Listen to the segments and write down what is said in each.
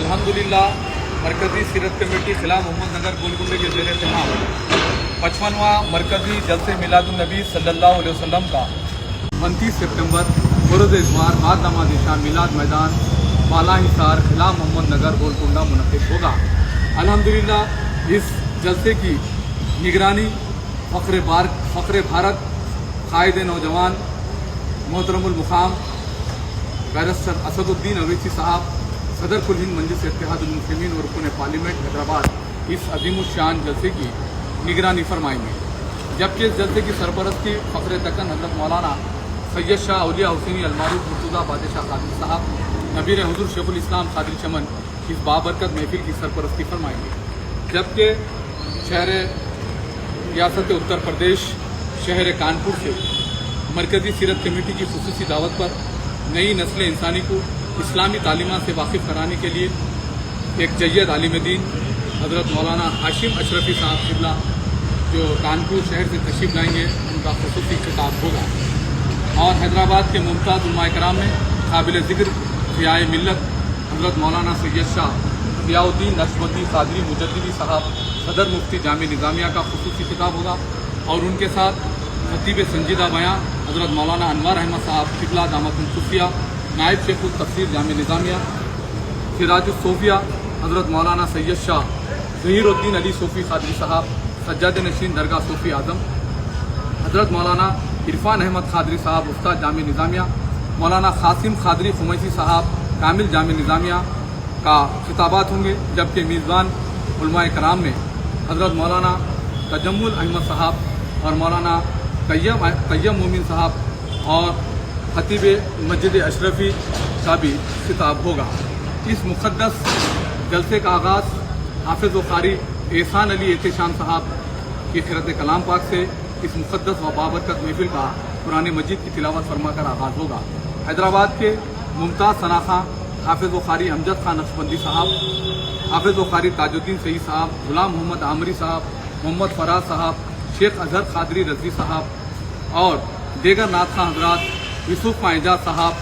अल्हम्दुलिल्लाह मरकज़ी सीरत कमेटी खिला मोहम्मद नगर गोलकुंडे के ज़ेर एहतमाम 55वां मरकज़ी जलसे मिलादुन्नबी सल्लल्लाहु अलैहि वसल्लम का 29 सितंबर बरोज़ इतवार बाद नमाज़ इशा मिलाद मैदान बाला हिसार खिला मोहम्मद नगर गोलकुंडा मुनक़िद होगा। अल्हम्दुलिल्लाह इस जलसे की निगरानी फ़ख्र भारत कायद नौजवान मोहतरमुल मुक़ाम बैरिस्टर असदुद्दीन अवैसी साहब सदर कुल हिंद मजलिस इत्तेहादुल मुस्लिमीन और रुकन पार्लियामेंट हैदराबाद इस अज़ीमुश्शान जलसे की निगरानी फरमाएंगे, जबकि इस जलसे की सरपरस्ती फ़ख्र दक्कन हज़रत मौलाना सैयद शाह औलिया हुसैनी अलमारूफ मुर्तज़ा बादशाह क़ादरी साहब नबीर हुज़ूर शेखुल इस्लाम क़ादरी चमन इस बाबरकत महफिल की सरपरस्ती फरमाएंगे। जबकि शहर रियासत उत्तर प्रदेश शहर कानपुर से मरकज़ी सीरत कमेटी की खुसूसी दावत पर नई नस्ल इंसानी को इस्लामी तालीमात से वाकिफ़ कराने के लिए एक जय्यद आलिम दीन हज़रत मौलाना हाशिम अशरफी साहब क़िबला जो कानपुर शहर से तशरीफ़ लाएंगे, उनका खुसूसी खिताब होगा। और हैदराबाद के मुमताज़ उलमा कराम में काबिल ज़िक्र फ़ियाए मिल्लत हज़रत मौलाना सैयद शाह ज़ियाउद्दीन नक्शबंदी क़ादरी मुजद्दिदी साहब सदर मुफ्ती जामे निज़ामिया का खुसूसी खिताब होगा। और उनके साथ खतीब संजीदा बयां हज़रत मौलाना अनवर अहमद साहब क़िबला दामतुल खुफिया नायब शेखुल तफसीर जामे निज़ामिया सिराजुस्सूफिया हज़रत मौलाना सैयद शाह ज़हीरुद्दीन अली सूफ़ी क़ादरी साहब सज्जाद नशीन दरगाह सूफ़ी आज़म हज़रत मौलाना इरफान अहमद क़ादरी साहब उस्ताद जामे निज़ामिया मौलाना क़ासिम क़ादरी खुमैसी साहब कामिल जामे निज़ामिया का खिताबात होंगे। जबकि मेज़बान उलमा कराम में हज़रत मौलाना तजम्मुल अहमद साहब और मौलाना तय्यब मोमिन साहब और खतीब मस्जिद अशरफी का भी खिताब होगा। इस मुक़द्दस जलसे का आगाज़ हाफिज़ व क़ारी एहसान अली एहतशाम साहब की क़िरात कलाम पाक से इस मुक़द्दस व बाबरकत महफिल का कुरान मजीद की तिलावत फरमा कर आगाज़ होगा। हैदराबाद के मुमताज़ सनाख़ा हाफिज़ व क़ारी अमजद खान नक्शबंदी साहब, हाफिज़ व क़ारी ताजुद्दीन सईद साहब, ग़ुलाम मोहम्मद आमरी साहब, मोहम्मद फराज साहब, शेख अज़हर क़ादरी रज़वी साहब और दीगर नात खां हज़रात यूसुफ एजाज साहब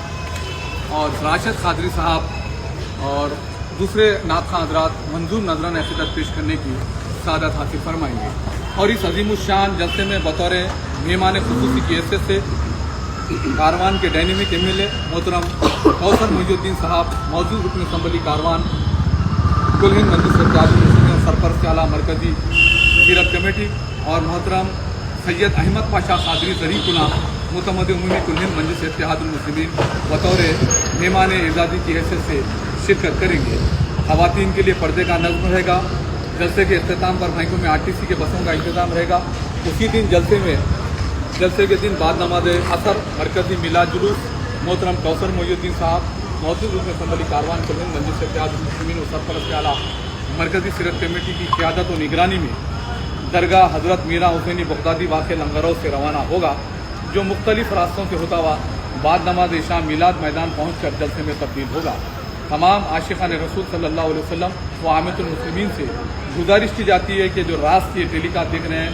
और राशिद क़ादरी साहब और दूसरे नात खां हज़रात मंजूर नजरान अक़ीदत पेश करने की सादत हासिल फरमाएंगे। और इस अज़ीमुश्शान जलसे में बतौर मेहमान खुसूसी की हैसियत से कारवान के डायनेमिक MLA मोहतरम कौसर मोहिउद्दीन साहब, मौजूद रुकन असम्बली कारवान कुल हिंद मजलिस इत्तेहादुल मुस्लिमीन सरपरस्त आला मरकज़ी सीरत कमेटी और मोहतरम सैयद अहमद पाशा क़ादरी ज़रीकुल्ला मुतमद उमूमी कुल हिंद मजलिस इत्तेहादुल मुस्लिमीन बतौर मेहमान एज़ाज़ी की हैसियत से शिरकत करेंगे। ख़वातीन के लिए पर्दे का नज़्म रहेगा। जलसे के इख्तिताम पर बैंकों में RTC के बसों का इंतज़ाम रहेगा। उसी दिन जलसे के दिन बाद नमाज असर मरकज़ी मिलाद जुलूस मोहतरम कौसर मोहिउद्दीन साहब, मौजूद रुकन असम्बली कारवान कुल हिंद मजलिस इत्तेहादुल मुस्लिमीन और सरपरस्त आला मरकज़ी सीरत कमेटी की क़ियादत और निगरानी में दरगाह हज़रत मीरा हुसैनी बगदादी वाक़ लंगरों से रवाना होगा, जो मुख्तलिफ़ रास्तों से होता हुआ बाद नमाज इशा मिलाद मैदान पहुँच कर जलसे में तब्दील होगा। तमाम आशिक़ान रसूल सल्लल्लाहु अलैहि वसल्लम व आमतुल मुस्लिमीन से गुजारिश की जाती है कि जो रात ये टेलीकास्ट देख रहे हैं,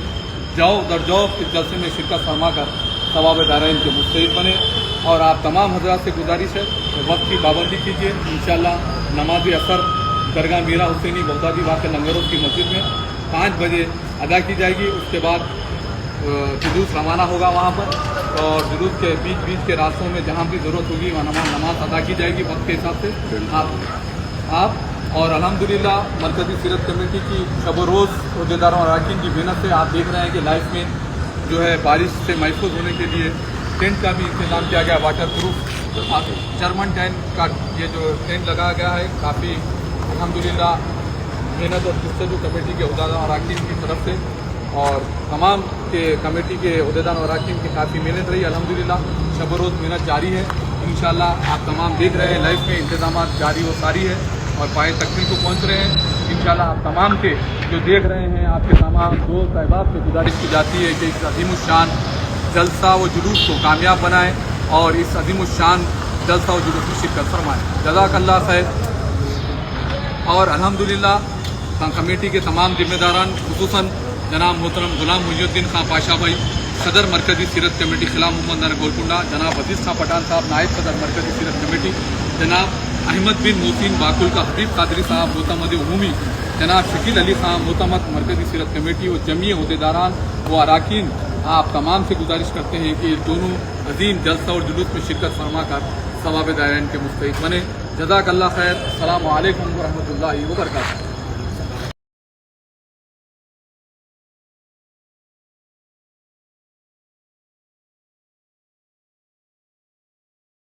जाओ दर जाओ इस जलसे में शिरकत फरमा कर सवाब दारैन के मुस्तहिक़ बने। और आप तमाम हज़रात से गुजारिश है वक्त की पाबंदी कीजिए। इंशाअल्लाह नमाज असर दरगाह मीरा हुसैनी बगदादी वाक़ लंगरों की मस्जिद में 5 बजे अदा की जाएगी। उसके बाद जुलूस रवाना होगा वहाँ पर और जुलूस के बीच के रास्तों में जहाँ भी ज़रूरत होगी वहाँ नमाज अदा की जाएगी वक्त के हिसाब से। आप और अल्हम्दुलिल्लाह मरकज़ी सीरत कमेटी की शब रोज़ अहदेदारों और अरकान की मेहनत से आप देख रहे हैं कि लाइफ में जो है बारिश से महफूज होने के लिए टेंट का भी इंतज़ाम किया गया, वाटर प्रूफ जर्मन टेंट का ये जो टेंट लगाया गया है, काफ़ी अल्हम्दुलिल्लाह मेहनत और जस्तजू कमेटी के अहदेदारों और अरकान की तरफ से और तमाम के कमेटी के अहदेदार और अरकान की काफ़ी मेहनत रही। अल्हम्दुलिल्लाह शब रोज़ मेहनत जारी है। इंशाअल्लाह आप तमाम देख रहे हैं लाइफ में इंतज़ाम जारी व सारी है और पाए तकमील को पहुँच रहे हैं। इंशाअल्लाह आप तमाम के जो देख रहे हैं आपके तमाम दोस्त अहबाब से गुजारिश की जाती है कि इस अज़ीमुश्शान जलसा व जुलूस को कामयाब बनाएँ और इस अज़ीमुश्शान जलसा व जुलूस में शिरकत फरमाएँ। जज़ाकल्लाह खैर। और अल्हम्दुलिल्लाह कमेटी के तमाम जिम्मेदारान खुसूसन जनाब मोहतरम ग़ुलाम मुहिउद्दीन खां पाशा भाई सदर मरकज़ी सीरत कमेटी खिला मोहम्मद नगर गोलकुंडा, जनाब अजीज़ खां पठान साहब नायब सदर मरकज़ी सीरत कमेटी, जनाब احمد بن محسن باقل کا حبیب قادری صاحب معتمد عمومی، جناب شکیل علی خان معتمد مرکزی سیرت کمیٹی اور جمعی عہدیداران و اراکین، آپ تمام سے گزارش کرتے ہیں کہ دونوں عظیم جلسہ اور جلوس میں شرکت فرما کر ثواب دائرین کے مستحق بنے۔ جزاک اللہ خیر۔ السلام علیکم ورحمۃ اللہ وبرکاتہ۔